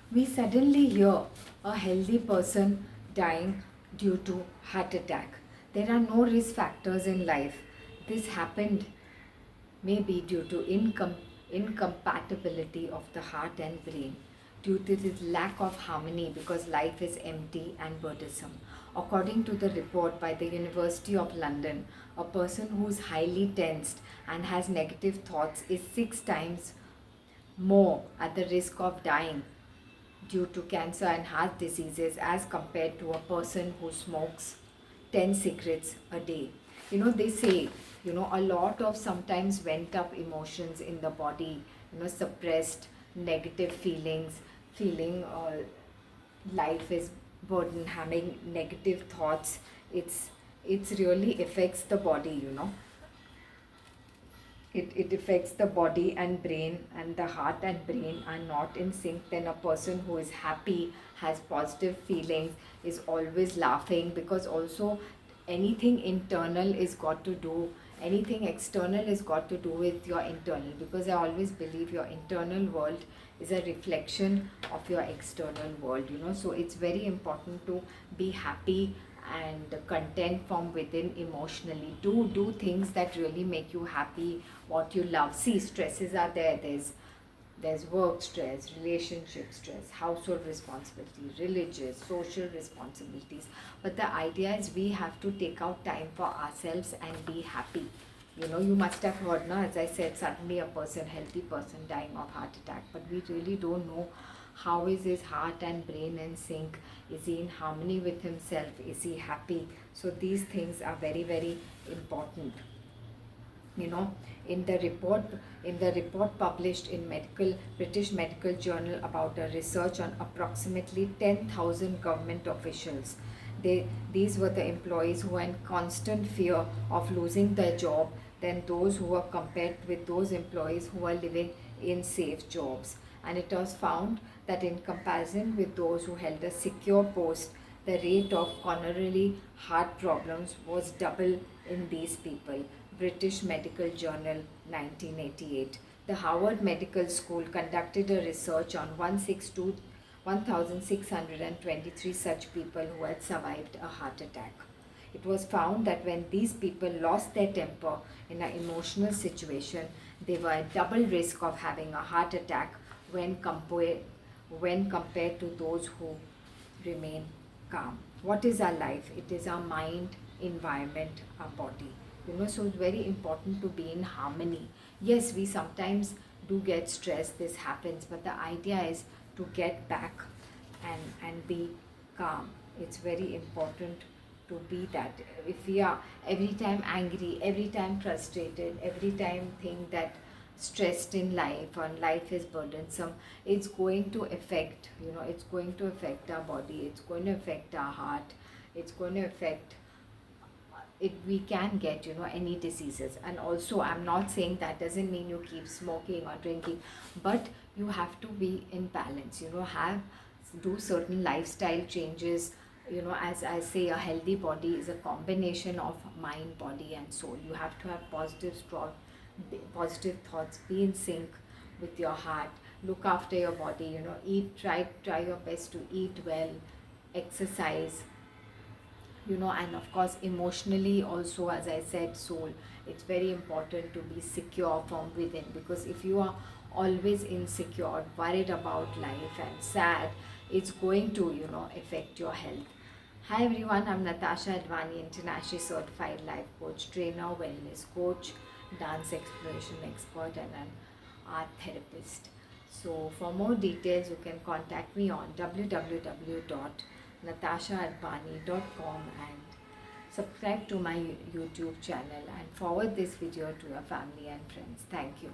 We suddenly hear a healthy person dying due to heart attack. There are no risk factors in life. This happened maybe due to incompatibility of the heart and brain, due to this lack of harmony because life is empty and burdensome. According to the report by the University of London, a person who is highly tensed and has negative thoughts is 6 times more at the risk of dying due to cancer and heart diseases as compared to a person who smokes 10 cigarettes a day. They say, a lot of sometimes went up emotions in the body, suppressed negative feelings, feeling life is burden, having negative thoughts. It's really affects the body. It affects the body and brain, and the heart and brain are not in sync. Then a person who is happy, has positive feelings, is always laughing, because also anything internal is got to do, anything external is got to do with your internal, because I always believe your internal world is a reflection of your external world. So it's very important to be happy and content from within emotionally. Do things that really make you happy, what you love. See, stresses are there. There's work stress, relationship stress, household responsibility, religious, social responsibilities. But the idea is we have to take out time for ourselves and be happy. You must have heard now, as I said, suddenly a person, healthy person dying of heart attack, but we really don't know how is his heart and brain in sync. Is he in harmony with himself? Is he happy? So these things are very, very important. you know in the report published in British Medical Journal about a research on approximately 10,000 government officials. These were the employees who were in constant fear of losing their job than those who were compared with those employees who were living in safe jobs. And it was found that in comparison with those who held a secure post, the rate of coronary heart problems was double in these people. British Medical Journal, 1988. The Harvard Medical School conducted a research on 1,623 such people who had survived a heart attack. It was found that when these people lost their temper in an emotional situation, they were at double risk of having a heart attack when compared to those who remain calm. What is our life? It is our mind, environment, our body. So it's very important to be in harmony. Yes, we sometimes do get stressed, this happens, but the idea is to get back and be calm. It's very important to be that. If we are every time angry, every time frustrated, every time think that stressed in life and life is burdensome, it's going to affect our body, it's going to affect our heart, it's going to affect it. We can get any diseases. And also, I'm not saying that doesn't mean you keep smoking or drinking, but you have to be in balance. Have do certain lifestyle changes. As I say, a healthy body is a combination of mind, body and soul. You have to have positive thoughts, be in sync with your heart, look after your body. Eat, try your best to eat well, exercise. And of course emotionally also, as I said, soul. It's very important to be secure from within, because if you are always insecure, worried about life and sad, it's going to affect your health. Hi everyone, I'm Natasha Advani, internationally certified life coach, trainer, wellness coach, dance exploration expert, and an art therapist. So for more details, you can contact me on www.natashaadvani.com and subscribe to my YouTube channel and forward this video to your family and friends. Thank you.